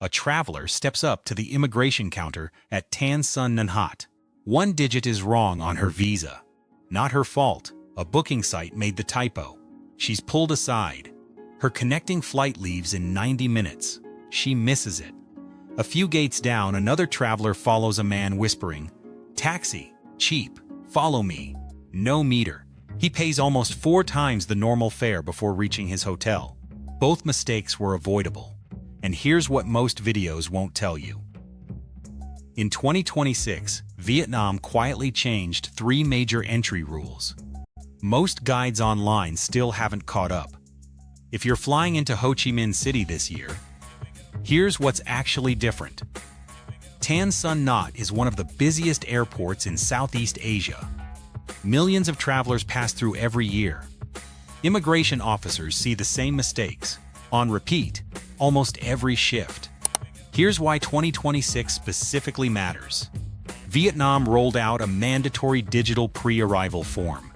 A traveler steps up to the immigration counter at Tan Son Nhat. One digit is wrong on her visa. Not her fault. A booking site made the typo. She's pulled aside. Her connecting flight leaves in 90 minutes. She misses it. A few gates down, another traveler follows a man whispering, "Taxi, cheap, follow me." No meter. He pays almost 4 times the normal fare before reaching his hotel. Both mistakes were avoidable. And here's what most videos won't tell you. In 2026, Vietnam quietly changed 3 major entry rules. Most guides online still haven't caught up. If you're flying into Ho Chi Minh City this year, here's what's actually different. Tan Son Nhat is one of the busiest airports in Southeast Asia. Millions of travelers pass through every year. Immigration officers see the same mistakes, on repeat, almost every shift. Here's why 2026 specifically matters. Vietnam rolled out a mandatory digital pre-arrival form.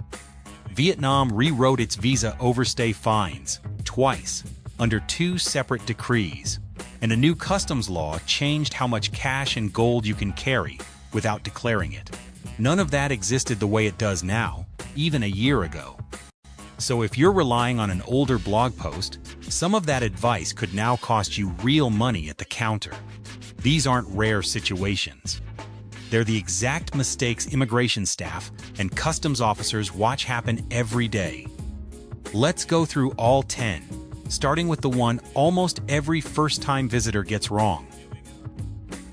Vietnam rewrote its visa overstay fines twice under 2 separate decrees, and a new customs law changed how much cash and gold you can carry without declaring it. None of that existed the way it does now, even a year ago. So if you're relying on an older blog post, some of that advice could now cost you real money at the counter. These aren't rare situations. They're the exact mistakes immigration staff and customs officers watch happen every day. Let's go through all 10, starting with the one almost every first-time visitor gets wrong.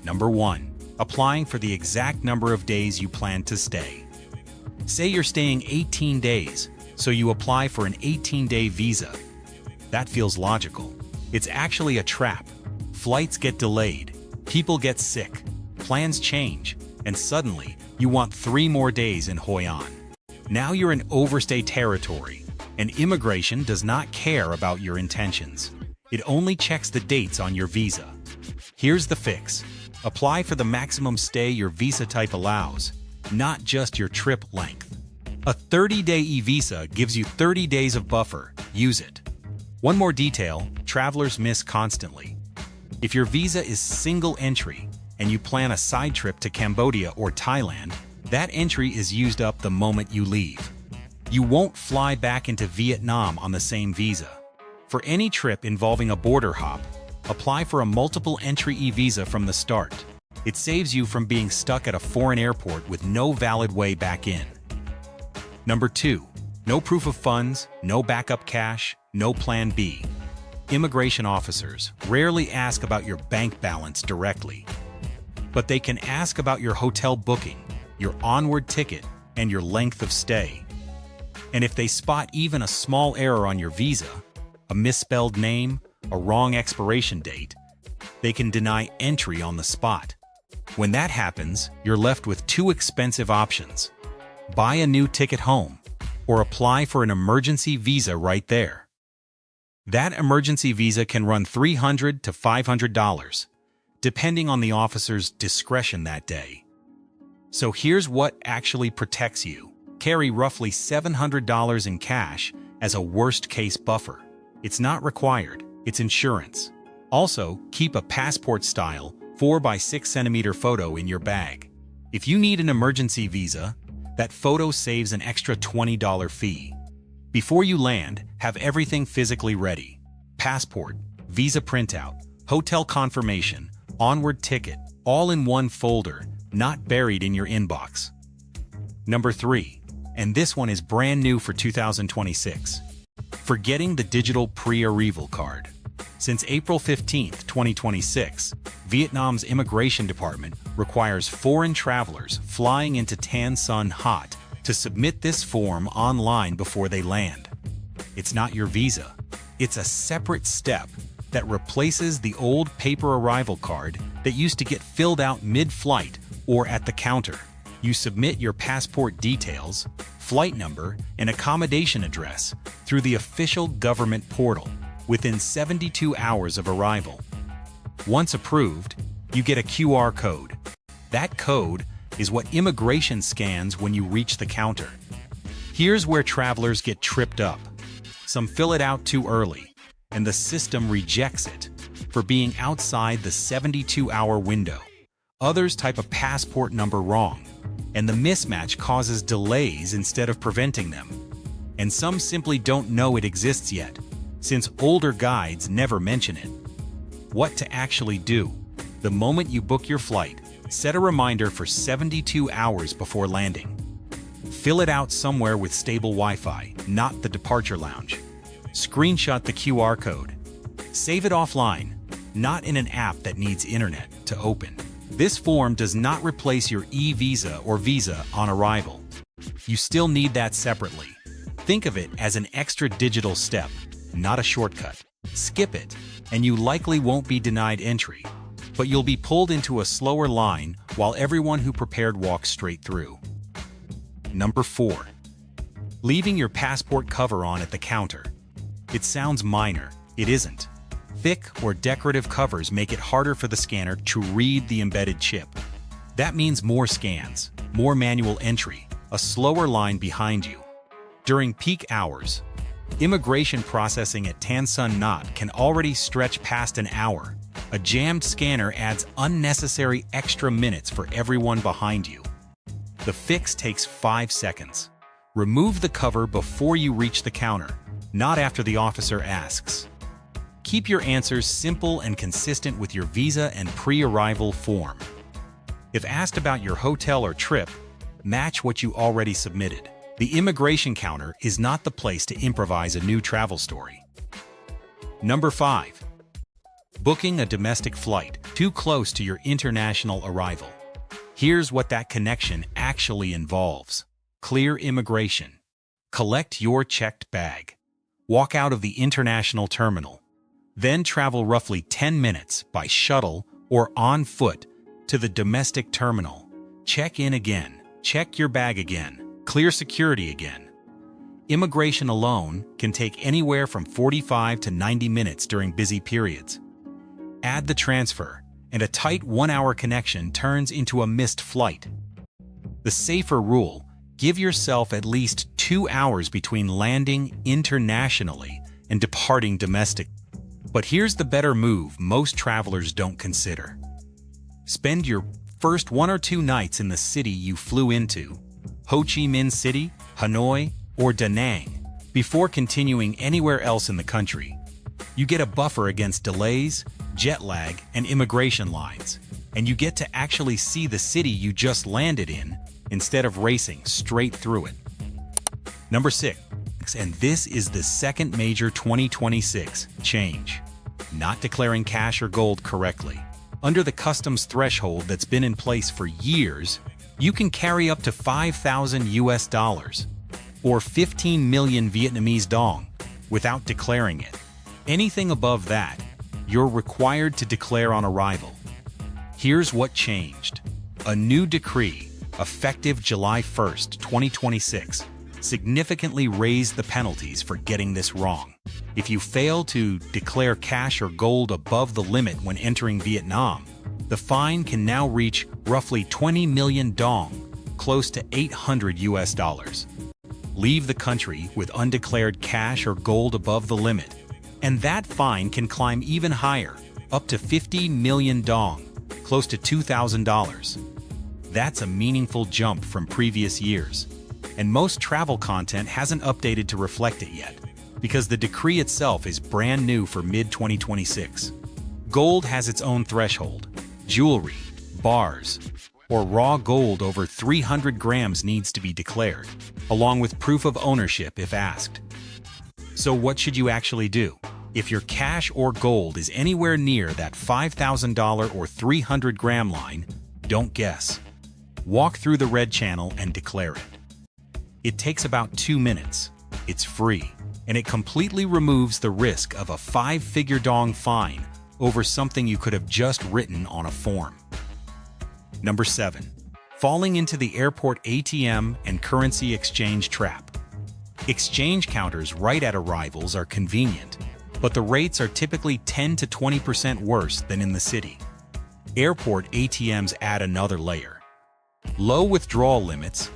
Number 1. Applying for the exact number of days you plan to stay. Say you're staying 18 days, so you apply for an 18-day visa. That feels logical. It's actually a trap. Flights get delayed, people get sick, plans change, and suddenly you want 3 more days in Hoi An. Now you're in overstay territory, and immigration does not care about your intentions. It only checks the dates on your visa. Here's the fix. Apply for the maximum stay your visa type allows, not just your trip length. A 30-day e-visa gives you 30 days of buffer. Use it. One more detail travelers miss constantly. If your visa is single entry and you plan a side trip to Cambodia or Thailand, that entry is used up the moment you leave. You won't fly back into Vietnam on the same visa. For any trip involving a border hop, apply for a multiple entry e-visa from the start. It saves you from being stuck at a foreign airport with no valid way back in. Number 2. No proof of funds, no backup cash, no plan B. Immigration officers rarely ask about your bank balance directly, but they can ask about your hotel booking, your onward ticket, and your length of stay. And if they spot even a small error on your visa, a misspelled name, a wrong expiration date, they can deny entry on the spot. When that happens, you're left with 2 expensive options. Buy a new ticket home, or apply for an emergency visa right there. That emergency visa can run $300 to $500, depending on the officer's discretion that day. So here's what actually protects you. Carry roughly $700 in cash as a worst-case buffer. It's not required, it's insurance. Also, keep a passport-style 4x6 centimeter photo in your bag. If you need an emergency visa, that photo saves an extra $20 fee. Before you land, have everything physically ready. Passport, visa printout, hotel confirmation, onward ticket, all in one folder, not buried in your inbox. Number 3, and this one is brand new for 2026. Forgetting the digital pre-arrival card. Since April 15, 2026, Vietnam's immigration department requires foreign travelers flying into Tan Son Nhat to submit this form online before they land. It's not your visa. It's a separate step that replaces the old paper arrival card that used to get filled out mid-flight or at the counter. You submit your passport details, flight number, and accommodation address through the official government portal within 72 hours of arrival. Once approved, you get a QR code. That code is what immigration scans when you reach the counter. Here's where travelers get tripped up. Some fill it out too early, and the system rejects it. for being outside the 72-hour window. Others type a passport number wrong, and the mismatch causes delays instead of preventing them. And some simply don't know it exists yet, since older guides never mention it. What to actually do? The moment you book your flight, set a reminder for 72 hours before landing. Fill it out somewhere with stable Wi-Fi, not the departure lounge. Screenshot the QR code. Save it offline, not in an app that needs internet to open. This form does not replace your e-visa or visa on arrival. You still need that separately. Think of it as an extra digital step, not a shortcut. Skip it, and you likely won't be denied entry, but you'll be pulled into a slower line while everyone who prepared walks straight through. Number 4. Leaving your passport cover on at the counter. It sounds minor. It isn't. Thick or decorative covers make it harder for the scanner to read the embedded chip. That means more scans, more manual entry, a slower line behind you. During peak hours, immigration processing at Tan Son Nhat can already stretch past an hour. A jammed scanner adds unnecessary extra minutes for everyone behind you. The fix takes 5 seconds. Remove the cover before you reach the counter, not after the officer asks. Keep your answers simple and consistent with your visa and pre-arrival form. If asked about your hotel or trip, match what you already submitted. The immigration counter is not the place to improvise a new travel story. Number 5. Booking a domestic flight too close to your international arrival. Here's what that connection actually involves. Clear immigration. Collect your checked bag. Walk out of the international terminal. Then travel roughly 10 minutes by shuttle or on foot to the domestic terminal. Check in again. Check your bag again. Clear security again. Immigration alone can take anywhere from 45 to 90 minutes during busy periods. Add the transfer, and a tight 1-hour connection turns into a missed flight. The safer rule: give yourself at least 2 hours between landing internationally and departing domestic. But here's the better move most travelers don't consider. Spend your first 1 or 2 nights in the city you flew into, Ho Chi Minh City, Hanoi, or Da Nang, before continuing anywhere else in the country. You get a buffer against delays, jet lag, and immigration lines, and you get to actually see the city you just landed in instead of racing straight through it. Number 6, and this is the second major 2026 change: not declaring cash or gold correctly. Under the customs threshold that's been in place for years, you can carry up to 5,000 US dollars or 15 million Vietnamese dong without declaring it. Anything above that, you're required to declare on arrival. Here's what changed. A new decree, effective July 1st, 2026, significantly raised the penalties for getting this wrong. If you fail to declare cash or gold above the limit when entering Vietnam, the fine can now reach roughly 20 million dong, close to 800 US dollars. Leave the country with undeclared cash or gold above the limit, and that fine can climb even higher, up to 50 million dong, close to $2,000. That's a meaningful jump from previous years, and most travel content hasn't updated to reflect it yet, because the decree itself is brand new for mid-2026. Gold has its own threshold. Jewelry, bars, or raw gold over 300 grams needs to be declared, along with proof of ownership if asked. So what should you actually do? If your cash or gold is anywhere near that $5,000 or 300-gram line, don't guess. Walk through the red channel and declare it. It takes about 2 minutes. It's free, and it completely removes the risk of a 5-figure dong fine over something you could have just written on a form. Number 7. Falling into the airport ATM and currency exchange trap. Exchange counters right at arrivals are convenient, but the rates are typically 10 to 20% worse than in the city. Airport ATMs add another layer. Low withdrawal limits,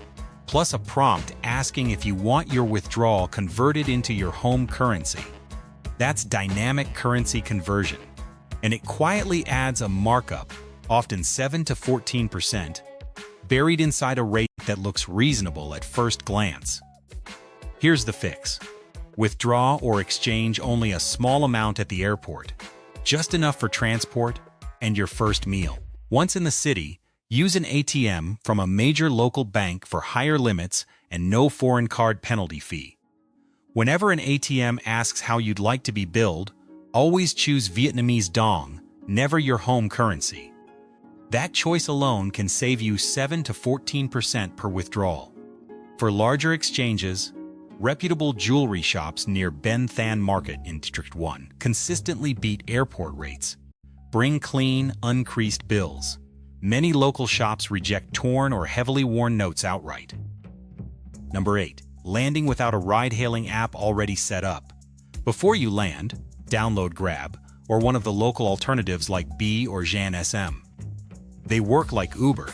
plus a prompt asking if you want your withdrawal converted into your home currency. That's dynamic currency conversion. and it quietly adds a markup, often 7 to 14%, buried inside a rate that looks reasonable at first glance. Here's the fix. Withdraw or exchange only a small amount at the airport, just enough for transport and your first meal. Once in the city, use an ATM from a major local bank for higher limits and no foreign card penalty fee. Whenever an ATM asks how you'd like to be billed, always choose Vietnamese dong, never your home currency. That choice alone can save you 7 to 14% per withdrawal. For larger exchanges, reputable jewelry shops near Ben Thanh Market in District 1 consistently beat airport rates. Bring clean, uncreased bills. Many local shops reject torn or heavily worn notes outright. Number 8. Landing without a ride-hailing app already set up. Before you land, download Grab or one of the local alternatives like B or Jan SM. They work like Uber,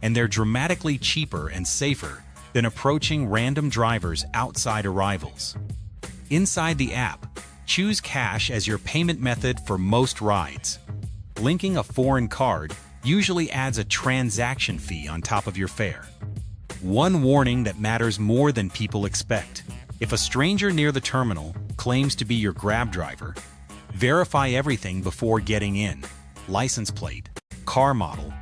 and they're dramatically cheaper and safer than approaching random drivers outside arrivals. Inside the app, choose cash as your payment method for most rides. Linking a foreign card usually adds a transaction fee on top of your fare. One warning that matters more than people expect. If a stranger near the terminal claims to be your Grab driver, verify everything before getting in: license plate, car model,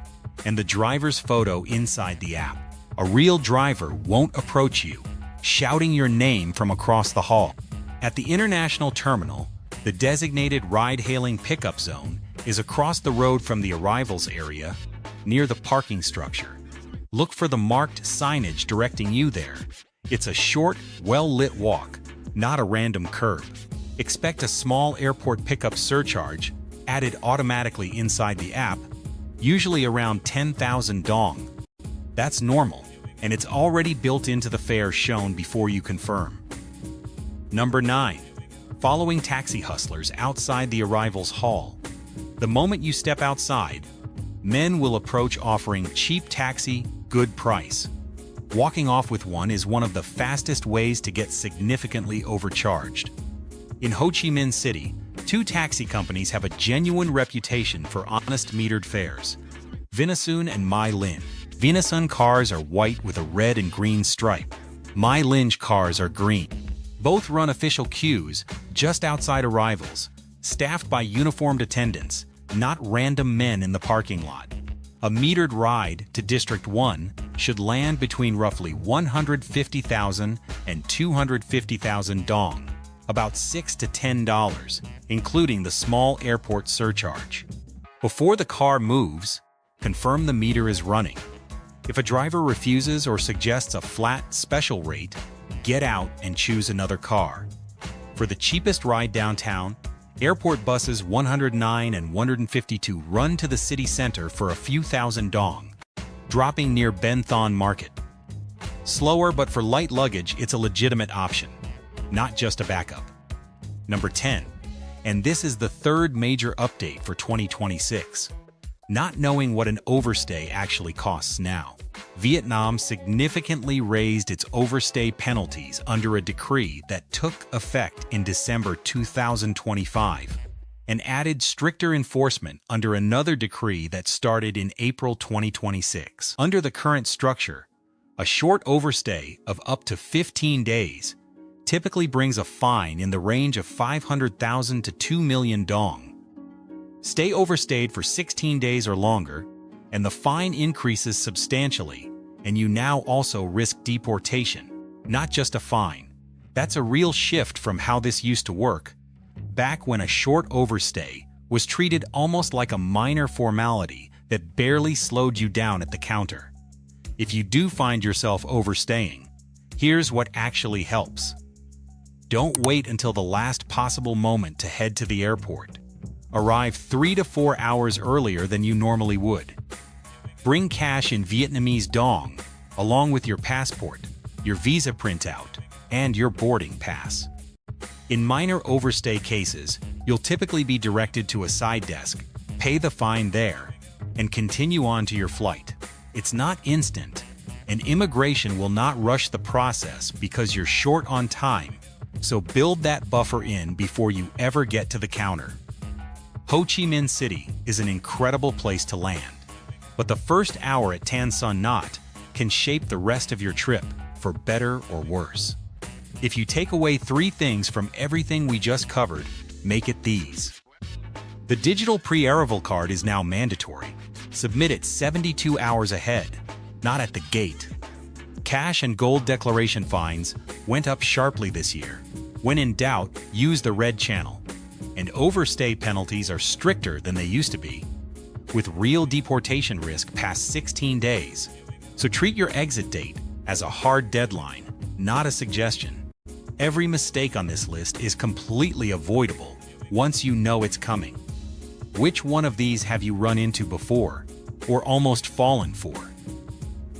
and the driver's photo inside the app. A real driver won't approach you, shouting your name from across the hall. At the international terminal, the designated ride-hailing pickup zone is across the road from the arrivals area, near the parking structure. Look for the marked signage directing you there. It's a short, well-lit walk, not a random curb. Expect a small airport pickup surcharge added automatically inside the app, usually around 10,000 dong. That's normal, and it's already built into the fare shown before you confirm. Number 9. Following taxi hustlers outside the arrivals hall. The moment you step outside, men will approach offering cheap taxi, good price. Walking off with one is one of the fastest ways to get significantly overcharged. In Ho Chi Minh City, 2 taxi companies have a genuine reputation for honest metered fares: Vinasun and My Linh. Vinasun cars are white with a red and green stripe. My Linh cars are green. Both run official queues just outside arrivals, staffed by uniformed attendants, not random men in the parking lot. A metered ride to District 1 should land between roughly 150,000 and 250,000 dong, about $6 to $10, including the small airport surcharge. Before the car moves, confirm the meter is running. If a driver refuses or suggests a flat special rate, get out and choose another car. For the cheapest ride downtown, airport buses 109 and 152 run to the city center for a few thousand dong, dropping near Ben Thanh Market. Slower, but for light luggage, it's a legitimate option, not just a backup. Number 10, and this is the third major update for 2026. Not knowing what an overstay actually costs now. Vietnam significantly raised its overstay penalties under a decree that took effect in December 2025 and added stricter enforcement under another decree that started in April 2026. Under the current structure, a short overstay of up to 15 days typically brings a fine in the range of 500,000 to 2 million dong. Stay overstayed for 16 days or longer, and the fine increases substantially, and you now also risk deportation, not just a fine. That's a real shift from how this used to work, back when a short overstay was treated almost like a minor formality that barely slowed you down at the counter. If you do find yourself overstaying, here's what actually helps. Don't wait until the last possible moment to head to the airport. Arrive 3 to 4 hours earlier than you normally would. Bring cash in Vietnamese dong, along with your passport, your visa printout, and your boarding pass. In minor overstay cases, you'll typically be directed to a side desk, pay the fine there, and continue on to your flight. It's not instant, and immigration will not rush the process because you're short on time, so build that buffer in before you ever get to the counter. Ho Chi Minh City is an incredible place to land, but the first hour at Tan Son Nhat can shape the rest of your trip for better or worse. If you take away 3 things from everything we just covered, make it these. The digital pre-arrival card is now mandatory. Submit it 72 hours ahead, not at the gate. Cash and gold declaration fines went up sharply this year. When in doubt, use the red channel. And overstay penalties are stricter than they used to be, with real deportation risk past 16 days. So treat your exit date as a hard deadline, not a suggestion. Every mistake on this list is completely avoidable once you know it's coming. Which one of these have you run into before, or almost fallen for?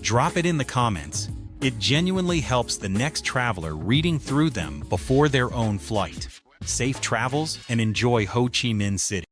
Drop it in the comments. It genuinely helps the next traveler reading through them before their own flight. Safe travels and enjoy Ho Chi Minh City.